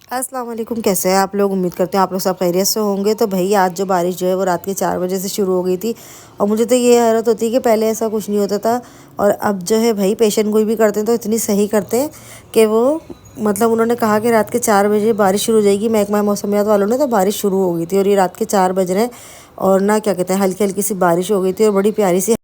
अस्सलाम वालेकुम। कैसे हैं आप लोग? उम्मीद करते हैं आप लोग सब खैरियत से होंगे। तो भाई आज जो बारिश जो है वो रात के 4 बजे से शुरू हो गई थी और मुझे तो ये हैरत होती है कि पहले ऐसा कुछ नहीं होता था और अब जो है भाई पेशेंट कोई भी करते हैं तो इतनी सही करते हैं कि वो मतलब उन्होंने कहा कि रात के 4 बजे बारिश शुरू हो जाएगी, महकमा मौसमियात वालों ने, तो बारिश शुरू हो गई थी और ये रात के 4 बज रहे हैं और ना क्या कहते हैं हल्की हल्की सी बारिश हो गई थी और बड़ी प्यारी सी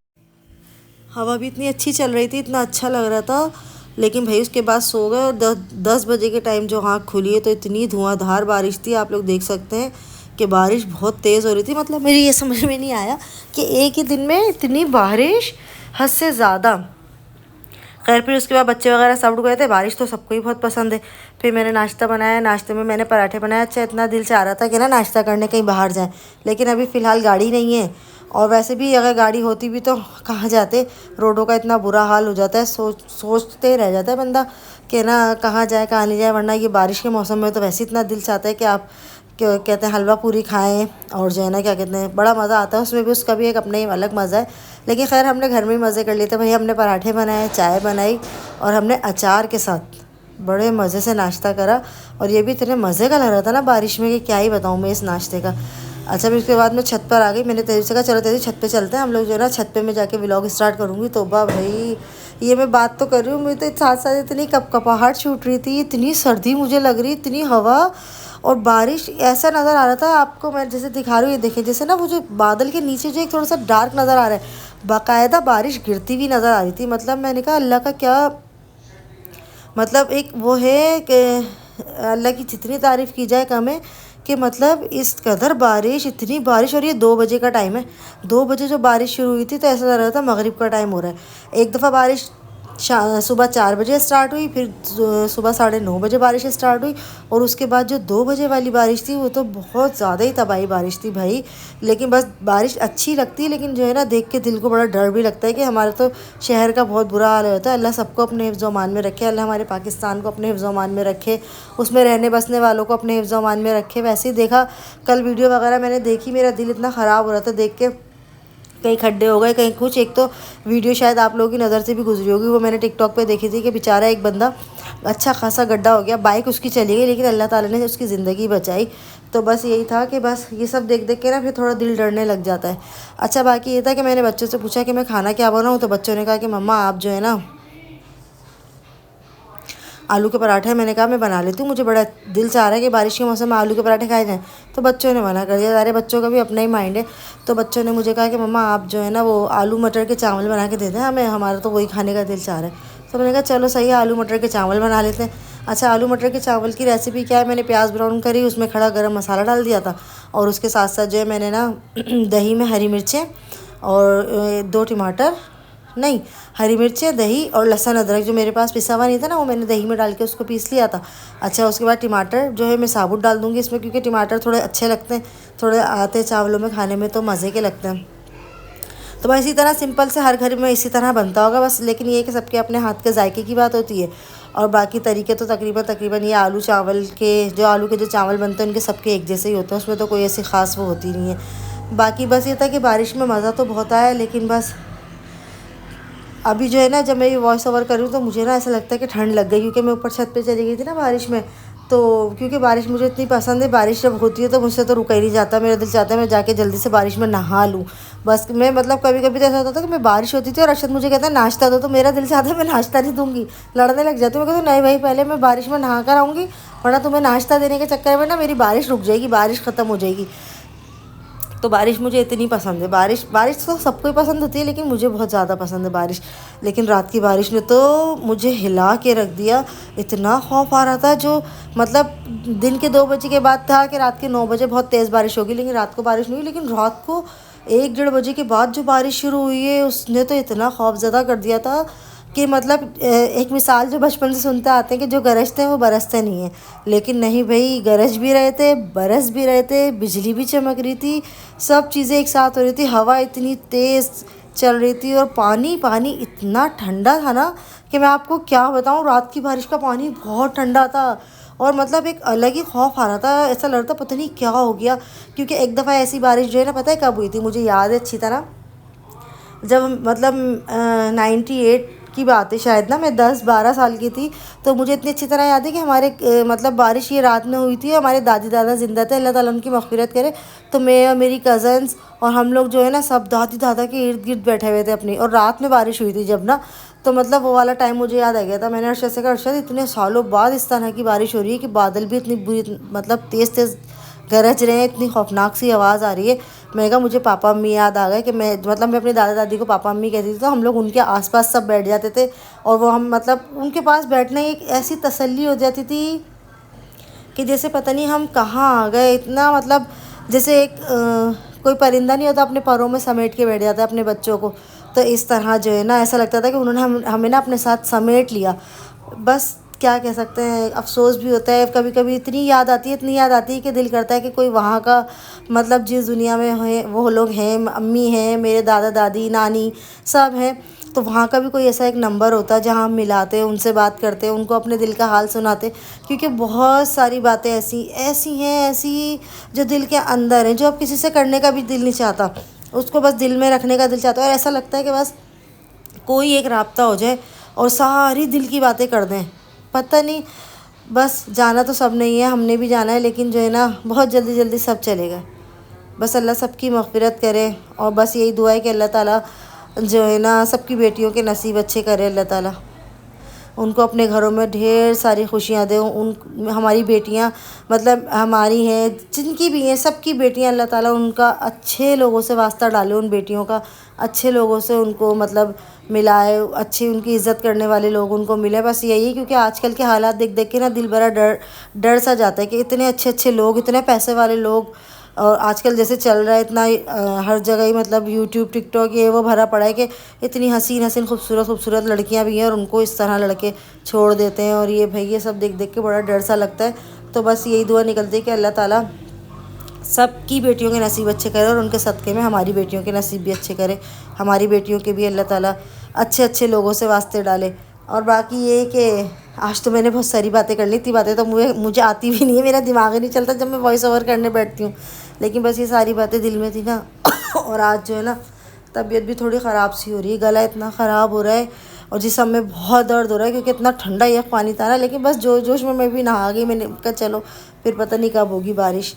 हवा भी इतनी अच्छी चल रही थी, इतना अच्छा लग रहा था। लेकिन भाई उसके बाद सो गए और 10 बजे के टाइम जो आँख खुली है तो इतनी धुआंधार बारिश थी, आप लोग देख सकते हैं कि बारिश बहुत तेज़ हो रही थी। मतलब मेरी ये समझ में नहीं आया कि एक ही दिन में इतनी बारिश, हद से ज़्यादा। खैर फिर उसके बाद बच्चे वगैरह सब उठ गए थे। बारिश तो सबको ही बहुत पसंद है। फिर मैंने नाश्ता बनाया, नाश्ते में मैंने पराठे बनाए। अच्छा इतना दिल चाह रहा था कि ना नाश्ता करने कहीं बाहर जाए, लेकिन अभी फ़िलहाल गाड़ी नहीं है और वैसे भी अगर गाड़ी होती भी तो कहाँ जाते, रोडों का इतना बुरा हाल हो जाता है, सोचते रह जाता है बंदा कि ना कहाँ जाए कहाँ नहीं जाए। वरना ये बारिश के मौसम में तो वैसे इतना दिल चाहता है कि आप क्या कहते हैं हलवा पूरी खाएं और जो है ना क्या कहते हैं बड़ा मज़ा आता है उसमें भी, उसका भी एक अपना ही अलग मज़ा है। लेकिन खैर हमने घर में ही मज़े कर लिए थे भाई। हमने पराठे बनाए, चाय बनाई और हमने अचार के साथ बड़े मज़े से नाश्ता करा और ये भी इतने मज़े का लग रहा था ना बारिश में कि क्या ही बताऊँ मैं इस नाश्ते का। अच्छा फिर उसके बाद मैं छत पर आ गई। मैंने तेजी से कहा चलो तेजी छत पे चलते हैं हम लोग, जो है ना छत पे मैं जाके व्लॉग स्टार्ट करूँगी। तो भाई ये मैं बात तो कर रही हूँ, मुझे तो साथ साथ इतनी कपकपाहट छूट रही थी, इतनी सर्दी मुझे लग रही, इतनी हवा और बारिश। ऐसा नज़र आ रहा था आपको, मैं जैसे दिखा रही हूँ, ये देखें जैसे ना वो जो बादल के नीचे जो एक थोड़ा सा डार्क नज़र आ रहा है, बाकायदा बारिश गिरती हुई नज़र आ रही थी। मतलब मैंने कहा अल्लाह का क्या मतलब एक वो है कि अल्लाह की जितनी तारीफ़ की जाए कम है कि मतलब इस कदर बारिश, इतनी बारिश। और ये 2 बजे का टाइम है, 2 बजे जो बारिश शुरू हुई थी तो ऐसा लग रहा था मगरिब का टाइम हो रहा है। एक दफ़ा बारिश सुबह 4 बजे स्टार्ट हुई, फिर सुबह 9:30 बजे बारिश स्टार्ट हुई और उसके बाद जो 2 बजे वाली बारिश थी वो तो बहुत ज़्यादा ही तबाही बारिश थी भाई। लेकिन बस बारिश अच्छी लगती है, लेकिन जो है ना देख के दिल को बड़ा डर भी लगता है कि हमारे तो शहर का बहुत बुरा हाल होता है। अल्लाह सबको अपने हिफ्ज़ अमान में रखे, अल्लाह हमारे पाकिस्तान को अपने हिफ्ज़ अमान में रखे, उसमें रहने बसने वालों को अपने हिफ्ज़ अमान में रखे। वैसे ही देखा कल वीडियो वगैरह मैंने देखी, मेरा दिल इतना ख़राब हो रहा था देख के, कहीं खड्डे हो गए कहीं कुछ। एक तो वीडियो शायद आप लोगों की नज़र से भी गुजरी होगी, वो मैंने टिकटॉक पे देखी थी कि बेचारा एक बंदा अच्छा खासा गड्ढा हो गया, बाइक उसकी चली गई लेकिन अल्लाह ताला ने उसकी ज़िंदगी बचाई। तो बस यही था कि बस ये सब देख देख के ना फिर थोड़ा दिल डरने लग जाता है। अच्छा बाकी ये था कि मैंने बच्चों से पूछा कि मैं खाना क्या बनाऊँ, तो बच्चों ने कहा कि मम्मा आप जो है ना आलू के पराठे। मैंने कहा मैं बना लेती हूँ, मुझे बड़ा दिल चाह रहा है कि बारिश के मौसम में आलू के पराठे खाए जाएँ। तो बच्चों ने मना कर दिया, सारे बच्चों का भी अपना ही माइंड है। तो बच्चों ने मुझे कहा कि मम्मा आप जो है ना वो आलू मटर के चावल बना के दे दें, हमें हमारा तो वही खाने का दिल चाह रहा है। तो मैंने कहा चलो सही है, आलू मटर के चावल बना लेते हैं। अच्छा आलू मटर के चावल की रेसिपी क्या है, मैंने प्याज ब्राउन करी, उसमें खड़ा गरम मसाला डाल दिया था और उसके साथ साथ जो है मैंने ना दही में हरी मिर्चें और 2 टमाटर, नहीं, हरी मिर्चें, दही और लहसुन अदरक जो मेरे पास पिसा हुआ नहीं था ना वो मैंने दही में डाल के उसको पीस लिया था। अच्छा उसके बाद टमाटर जो है मैं साबुत डाल दूँगी इसमें, क्योंकि टमाटर थोड़े अच्छे लगते हैं, थोड़े आते हैं चावलों में खाने में तो मज़े के लगते हैं। तो बस इसी तरह सिंपल से हर घर में इसी तरह बनता होगा बस, लेकिन ये कि सबके अपने हाथ के जायके की बात होती है। और बाकी तरीके तो तकरीबन तकरीबन ये आलू चावल के जो चावल बनते हैं उनके सबके एक जैसे ही होते हैं, उसमें तो कोई ऐसी ख़ास वो होती नहीं है। बाकी बस ये था कि बारिश में मज़ा तो बहुत आया, लेकिन बस अभी जो है ना जब मैं ये वॉइस ओवर कर रही हूँ तो मुझे ना ऐसा लगता है कि ठंड लग गई, क्योंकि मैं ऊपर छत पे चली गई थी ना बारिश में। तो क्योंकि बारिश मुझे इतनी पसंद है, बारिश जब होती है तो मुझसे तो रुका ही नहीं जाता, मेरा दिल चाहता है मैं जाके जल्दी से बारिश में नहा लूँ। बस मैं मतलब कभी कभी तो ऐसा होता था कि मैं बारिश होती थी और अरशद मुझे कहता है नाश्ता दो, तो मेरा दिल चाहता है मैं नाश्ता नहीं दूँगी, लड़ने लग जाती हूँ। मैं कहती हूँ नहीं भाई पहले मैं बारिश में नहा कर आऊँगी, वरना तुम्हें नाश्ता देने के चक्कर में ना मेरी बारिश रुक जाएगी, बारिश ख़त्म हो जाएगी। तो बारिश मुझे इतनी पसंद है, बारिश बारिश तो सबको ही पसंद होती है लेकिन मुझे बहुत ज़्यादा पसंद है बारिश। लेकिन रात की बारिश ने तो मुझे हिला के रख दिया, इतना खौफ आ रहा था। जो मतलब दिन के 2 बजे के बाद था कि रात के 9 बजे बहुत तेज़ बारिश होगी, लेकिन रात को बारिश नहीं हुई। लेकिन रात को 1-1:30 बजे के बाद जो बारिश शुरू हुई है उसने तो इतना खौफज़दा कर दिया था कि मतलब एक मिसाल जो बचपन से सुनते आते हैं कि जो गरजते हैं वो बरसते नहीं हैं, लेकिन नहीं भाई, गरज भी रहे थे, बरस भी रहे थे, बिजली भी चमक रही थी, सब चीज़ें एक साथ हो रही थी, हवा इतनी तेज़ चल रही थी और पानी पानी इतना ठंडा था ना कि मैं आपको क्या बताऊं। रात की बारिश का पानी बहुत ठंडा था और मतलब एक अलग ही खौफ आ रहा था, ऐसा लग रहा था पता नहीं क्या हो गया। क्योंकि एक दफ़ा ऐसी बारिश जो है ना, पता है कब हुई थी, मुझे याद है अच्छी तरह, जब मतलब 98 की बात है शायद ना, मैं 10-12 साल की थी। तो मुझे इतनी अच्छी तरह याद है कि हमारे मतलब बारिश ये रात में हुई थी, हमारे दादी दादा ज़िंदा थे, अल्लाह ताला उनकी मग़फ़िरत करे। तो मैं और मेरी कज़न्स और हम लोग जो है ना सब दादी दादा के इर्द गिर्द बैठे हुए थे अपनी, और रात में बारिश हुई थी जब ना, तो मतलब वो वाला टाइम मुझे याद आ गया था। मैंने अरशद से कहा, अरशद इतने सालों बाद इस तरह की बारिश हो रही है कि बादल भी इतनी बुरी मतलब तेज़ तेज़ गरज रहे हैं, इतनी खौफनाक सी आवाज़ आ रही है। मैं कहा मुझे पापा अम्मी याद आ गए कि मैं मतलब मैं अपने दादा दादी को पापा अम्मी कहती थी, तो हम लोग उनके आसपास सब बैठ जाते थे। और वो हम मतलब उनके पास बैठने एक ऐसी तसल्ली हो जाती थी कि जैसे पता नहीं हम कहाँ आ गए। इतना मतलब जैसे एक कोई परिंदा नहीं होता अपने पैरों में समेट के बैठ जाता है अपने बच्चों को, तो इस तरह जो है ना ऐसा लगता था कि उन्होंने हमें ना अपने साथ समेट लिया। बस क्या कह सकते हैं, अफ़सोस भी होता है कभी कभी। इतनी याद आती है, इतनी याद आती है कि दिल करता है कि कोई वहाँ का मतलब जिस दुनिया में है वो लोग हैं, अम्मी हैं, मेरे दादा दादी नानी सब हैं, तो वहाँ का भी कोई ऐसा एक नंबर होता है जहाँ हम मिलाते, उनसे बात करते, उनको अपने दिल का हाल सुनाते। क्योंकि बहुत सारी बातें ऐसी ऐसी हैं, ऐसी जो दिल के अंदर हैं, जो अब किसी से करने का भी दिल नहीं चाहता, उसको बस दिल में रखने का दिल चाहता है। और ऐसा लगता है कि बस कोई एक राब्ता हो जाए और सारी दिल की बातें कर दें। पता नहीं, बस जाना तो सब नहीं है, हमने भी जाना है, लेकिन जो है ना बहुत जल्दी जल्दी सब चलेगा। बस अल्लाह सबकी मग़फ़िरत करे, और बस यही दुआ है कि अल्लाह ताला जो है ना सबकी बेटियों के नसीब अच्छे करे, अल्लाह ताला उनको अपने घरों में ढेर सारी खुशियाँ दे। उन हमारी बेटियाँ मतलब हमारी हैं, जिनकी भी हैं, सबकी बेटियाँ अल्लाह ताला उनका अच्छे लोगों से वास्ता डाले, उन बेटियों का अच्छे लोगों से उनको मतलब मिलाए, अच्छी उनकी इज़्ज़त करने वाले लोग उनको मिले। बस यही है, क्योंकि आजकल के हालात देख देख के ना दिल बड़ा डर डर सा जाता है कि इतने अच्छे अच्छे लोग, इतने पैसे वाले लोग, और आजकल जैसे चल रहा है इतना हर जगह ही मतलब यूट्यूब टिकटॉक ये वो भरा पड़ा है कि इतनी हसीन हसीन खूबसूरत खूबसूरत लड़कियां भी हैं, और उनको इस तरह लड़के छोड़ देते हैं। और ये भाई ये सब देख देख के बड़ा डर सा लगता है। तो बस यही दुआ निकलती है कि अल्लाह ताला सबकी बेटियों के नसीब अच्छे करे, और उनके सदक़े में हमारी बेटियों के नसीब भी अच्छे करे, हमारी बेटियों के भी अल्लाह ताला अच्छे अच्छे लोगों से वास्ते डाले। और बाकी ये कि आज तो मैंने बहुत सारी बातें कर ली थी, बातें तो मुझे आती भी नहीं है, मेरा दिमाग ही नहीं चलता जब मैं वॉइस ओवर करने बैठती हूँ, लेकिन बस ये सारी बातें दिल में थी ना। और आज जो है ना तबीयत भी थोड़ी ख़राब सी हो रही है, गला इतना ख़राब हो रहा है, और जिसम में बहुत दर्द हो रहा है, क्योंकि इतना ठंडा यह पानी था ना। लेकिन बस जोश जोश में मैं भी नहा गई, मैंने कहा चलो फिर पता नहीं कब होगी बारिश।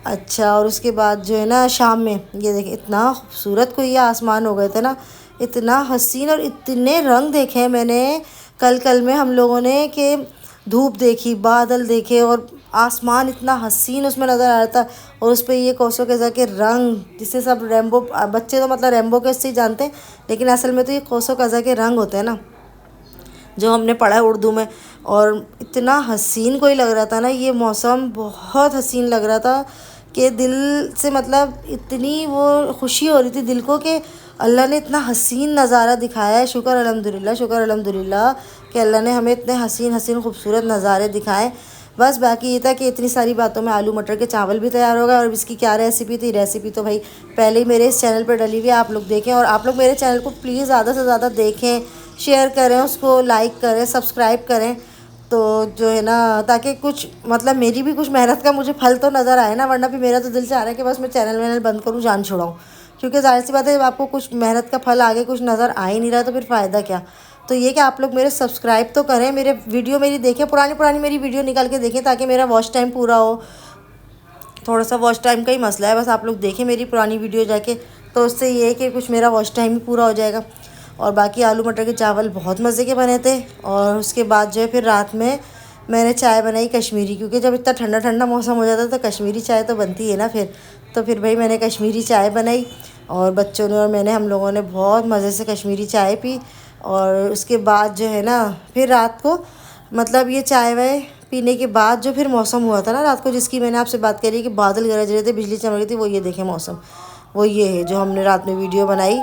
अच्छा, और उसके बाद जो है ना शाम में ये देखें इतना खूबसूरत कोई ये आसमान हो गए थे ना, इतना हसीन, और इतने रंग देखे हैं मैंने कल में हम लोगों ने कि धूप देखी, बादल देखे, और आसमान इतना हसीन उसमें नज़र आ रहा था। और उस पर ये कोसों के के रंग, जिसे सब रेम्बो, बच्चे तो मतलब रेम्बो के से ही जानते हैं, लेकिन असल में तो ये कोसों कज़ा के रंग होते हैं ना, जो हमने पढ़ा है उर्दू में। और इतना हसीन कोई लग रहा था ना, ये मौसम बहुत हसीन लग रहा था कि दिल से मतलब इतनी वो खुशी हो रही थी दिल को कि अल्लाह ने इतना हसीन नज़ारा दिखाया है। शुक्र अल्हम्दुलिल्लाह, शुक्र अल्हम्दुलिल्लाह कि अल्लाह ने हमें इतने हसीन हसीन खूबसूरत नज़ारे दिखाए। बस बाकी ये था कि इतनी सारी बातों में आलू मटर के चावल भी तैयार हो गए। और इसकी क्या रेसिपी थी, रेसिपी तो भाई पहले ही मेरे इस चैनल पर डली हुई है, आप लोग देखें। और आप लोग मेरे चैनल को प्लीज़ ज़्यादा से ज़्यादा देखें, शेयर करें, उसको लाइक करें, सब्सक्राइब करें, तो जो है ना ताकि कुछ मतलब मेरी भी कुछ मेहनत का मुझे फल तो नज़र आए ना। वरना भी मेरा तो दिल चाह रहा है कि बस मैं चैनल वैनल बंद करूँ, जान छुड़ाऊँ, क्योंकि ज़ाहिर सी बात है जब आपको कुछ मेहनत का फल आगे कुछ नज़र आ ही नहीं रहा तो फिर फ़ायदा क्या। तो ये कि आप लोग मेरे सब्सक्राइब तो करें, मेरे वीडियो मेरी देखें, पुरानी पुरानी मेरी वीडियो निकाल के देखें, ताकि मेरा वॉच टाइम पूरा हो। थोड़ा सा वॉच टाइम का ही मसला है, बस आप लोग देखें मेरी पुरानी वीडियो जाके, तो उससे ये है कि कुछ मेरा वॉच टाइम भी पूरा हो जाएगा। और बाकी आलू मटर के चावल बहुत मज़े के बने थे। और उसके बाद जो है फिर रात में मैंने चाय बनाई कश्मीरी, क्योंकि जब इतना ठंडा ठंडा मौसम हो जाता है तो कश्मीरी चाय तो बनती है ना फिर। तो फिर भाई मैंने कश्मीरी चाय बनाई, और बच्चों ने और मैंने हम लोगों ने बहुत मज़े से कश्मीरी चाय पी। और उसके बाद जो है ना फिर रात को मतलब ये चाय वाय पीने के बाद जो फिर मौसम हुआ था ना रात को, जिसकी मैंने आपसे बात करी कि बादल गरज रहे थे, बिजली चमक रही थी, वो ये देखें मौसम, वो ये है जो हमने रात में वीडियो बनाई।